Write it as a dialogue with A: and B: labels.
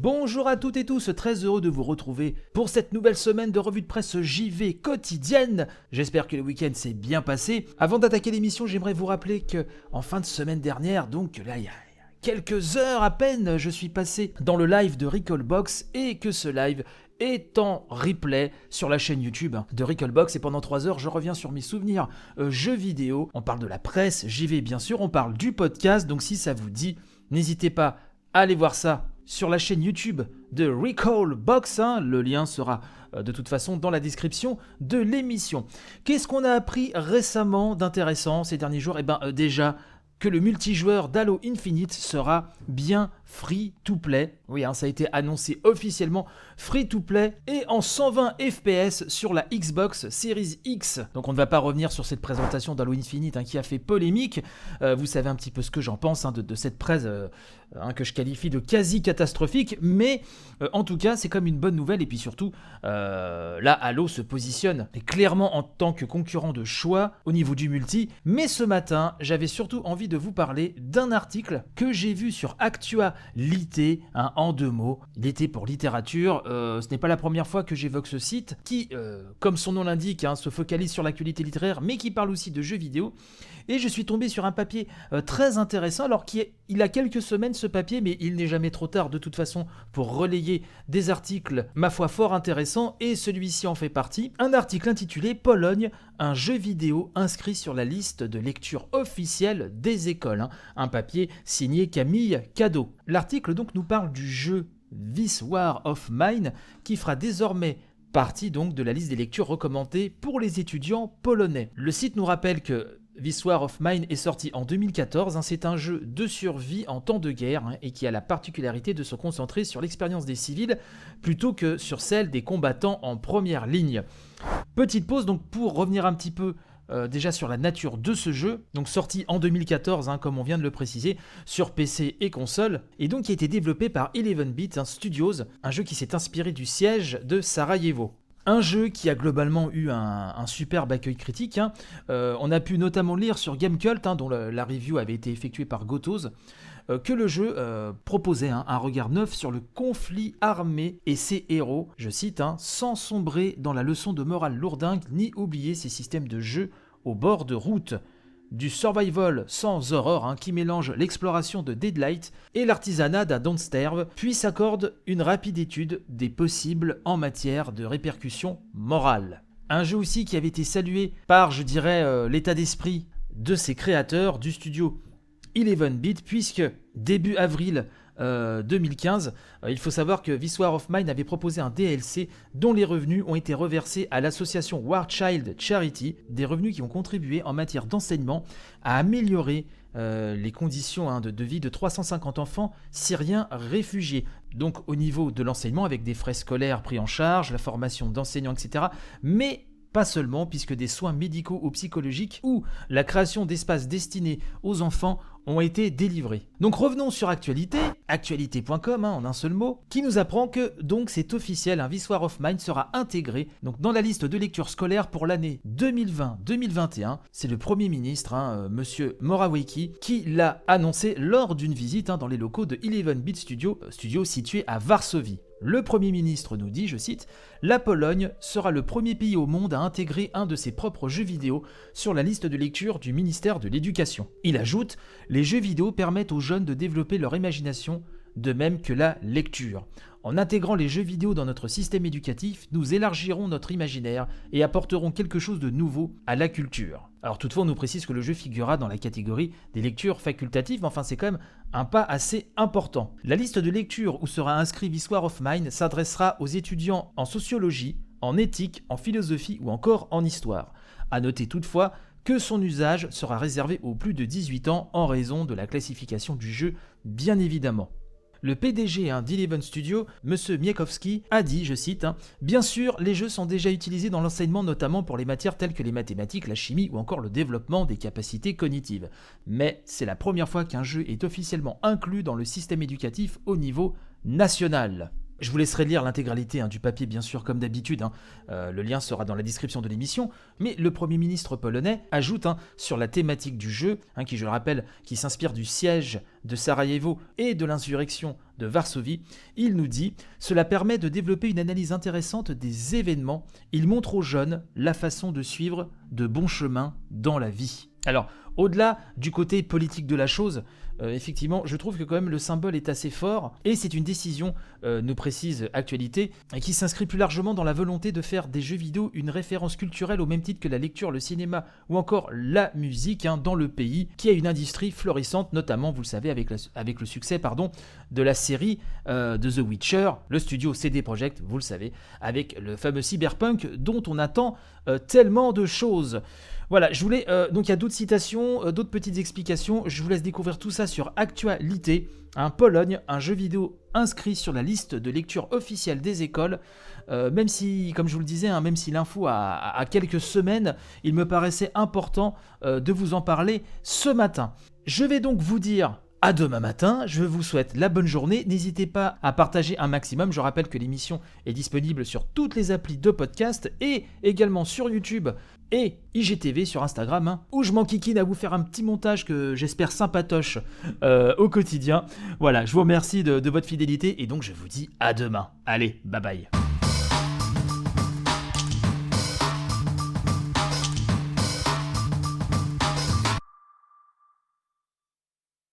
A: Bonjour à toutes et tous, très heureux de vous retrouver pour cette nouvelle semaine de revue de presse JV quotidienne. J'espère que le week-end s'est bien passé. Avant d'attaquer l'émission, j'aimerais vous rappeler que en fin de semaine dernière, donc là il y a quelques heures à peine, je suis passé dans le live de Recalbox et que ce live est en replay sur la chaîne YouTube de Recalbox et pendant 3 heures je reviens sur mes souvenirs jeux vidéo. On parle de la presse, JV bien sûr, on parle du podcast, donc si ça vous dit, n'hésitez pas à aller voir ça sur la chaîne YouTube de Recalbox, le lien sera de toute façon dans la description de l'émission. Qu'est-ce qu'on a appris récemment d'intéressant ces derniers jours ? Déjà que le multijoueur d'Halo Infinite sera bien free-to-play. Oui, ça a été annoncé officiellement free-to-play et en 120 FPS sur la Xbox Series X. Donc on ne va pas revenir sur cette présentation d'Halo Infinite qui a fait polémique. Vous savez un petit peu ce que j'en pense de cette presse que je qualifie de quasi catastrophique. Mais en tout cas, c'est comme une bonne nouvelle. Et puis surtout, là, Halo se positionne clairement en tant que concurrent de choix au niveau du multi. Mais ce matin, j'avais surtout envie de vous parler d'un article que j'ai vu sur Actualité, en 2 mots. Il était pour littérature. Ce n'est pas la première fois que j'évoque ce site qui, comme son nom l'indique, se focalise sur l'actualité littéraire, mais qui parle aussi de jeux vidéo. Et je suis tombé sur un papier très intéressant, alors il a quelques semaines ce papier, mais il n'est jamais trop tard de toute façon pour relayer des articles, ma foi, fort intéressants, et celui-ci en fait partie. Un article intitulé « Pologne, un jeu vidéo inscrit sur la liste de lecture officielle des écoles ». Un papier signé Camille Cadeau. L'article donc nous parle du jeu This War of Mine, qui fera désormais partie donc de la liste des lectures recommandées pour les étudiants polonais. Le site nous rappelle que This War of Mine est sorti en 2014, c'est un jeu de survie en temps de guerre et qui a la particularité de se concentrer sur l'expérience des civils plutôt que sur celle des combattants en première ligne. Petite pause donc pour revenir un petit peu déjà sur la nature de ce jeu, donc sorti en 2014 comme on vient de le préciser, sur PC et console, et donc qui a été développé par 11-Bit Studios, un jeu qui s'est inspiré du siège de Sarajevo. Un jeu qui a globalement eu un superbe accueil critique. On a pu notamment lire sur Gamecult, dont la review avait été effectuée par Gotoz, que le jeu proposait un regard neuf sur le conflit armé et ses héros, je cite, sans sombrer dans la leçon de morale lourdingue ni oublier ses systèmes de jeu au bord de route. Du survival sans horreur qui mélange l'exploration de Deadlight et l'artisanat d'un Don't Starve, puis s'accorde une rapide étude des possibles en matière de répercussions morales. Un jeu aussi qui avait été salué par, je dirais, l'état d'esprit de ses créateurs du studio 11-Bit, puisque début avril 2015, il faut savoir que This War of Mine avait proposé un DLC dont les revenus ont été reversés à l'association War Child Charity, des revenus qui ont contribué en matière d'enseignement à améliorer les conditions de vie de 350 enfants syriens réfugiés. Donc au niveau de l'enseignement, avec des frais scolaires pris en charge, la formation d'enseignants, etc. Mais pas seulement, puisque des soins médicaux ou psychologiques ou la création d'espaces destinés aux enfants ont été délivrés. Donc revenons sur Actualité, actualité.com en un seul mot, qui nous apprend que donc c'est officiel, This War of Mine sera intégré donc dans la liste de lecture scolaire pour l'année 2020-2021. C'est le Premier ministre, Monsieur Morawiecki, qui l'a annoncé lors d'une visite dans les locaux de 11-Bit Studio situé à Varsovie. Le Premier ministre nous dit, je cite, « La Pologne sera le premier pays au monde à intégrer un de ses propres jeux vidéo sur la liste de lecture du ministère de l'Éducation. » Il ajoute, « Les jeux vidéo permettent aux jeunes de développer leur imagination, de même que la lecture. En intégrant les jeux vidéo dans notre système éducatif, nous élargirons notre imaginaire et apporterons quelque chose de nouveau à la culture. » Alors toutefois, on nous précise que le jeu figurera dans la catégorie des lectures facultatives, mais enfin c'est quand même un pas assez important. La liste de lectures où sera inscrit This War of Mine s'adressera aux étudiants en sociologie, en éthique, en philosophie ou encore en histoire. À noter toutefois que son usage sera réservé aux plus de 18 ans en raison de la classification du jeu, bien évidemment. Le PDG d'11 Studio, M. Miekowski, a dit, je cite, « Bien sûr, les jeux sont déjà utilisés dans l'enseignement, notamment pour les matières telles que les mathématiques, la chimie ou encore le développement des capacités cognitives. Mais c'est la première fois qu'un jeu est officiellement inclus dans le système éducatif au niveau national. » Je vous laisserai lire l'intégralité du papier, bien sûr, comme d'habitude. Le lien sera dans la description de l'émission. Mais le Premier ministre polonais ajoute sur la thématique du jeu, qui, je le rappelle, qui s'inspire du siège de Sarajevo et de l'insurrection de Varsovie. Il nous dit « Cela permet de développer une analyse intéressante des événements. Il montre aux jeunes la façon de suivre de bons chemins dans la vie. » Alors, au-delà du côté politique de la chose, effectivement, je trouve que quand même le symbole est assez fort et c'est une décision, nous précise Actualité, qui s'inscrit plus largement dans la volonté de faire des jeux vidéo une référence culturelle au même titre que la lecture, le cinéma ou encore la musique dans le pays, qui a une industrie florissante, notamment, vous le savez, avec le succès de la série de The Witcher, le studio CD Projekt, vous le savez, avec le fameux Cyberpunk dont on attend tellement de choses. Voilà, je voulais. Donc il y a d'autres citations, d'autres petites explications. Je vous laisse découvrir tout ça sur Actualité. Pologne, un jeu vidéo inscrit sur la liste de lecture officielle des écoles. Même si, comme je vous le disais, même si l'info a quelques semaines, il me paraissait important de vous en parler ce matin. Je vais donc vous dire à demain matin, je vous souhaite la bonne journée. N'hésitez pas à partager un maximum. Je rappelle que l'émission est disponible sur toutes les applis de podcast et également sur YouTube et IGTV sur Instagram, où je m'enquiquine à vous faire un petit montage que j'espère sympatoche au quotidien. Voilà, je vous remercie de votre fidélité et donc je vous dis à demain. Allez, bye bye.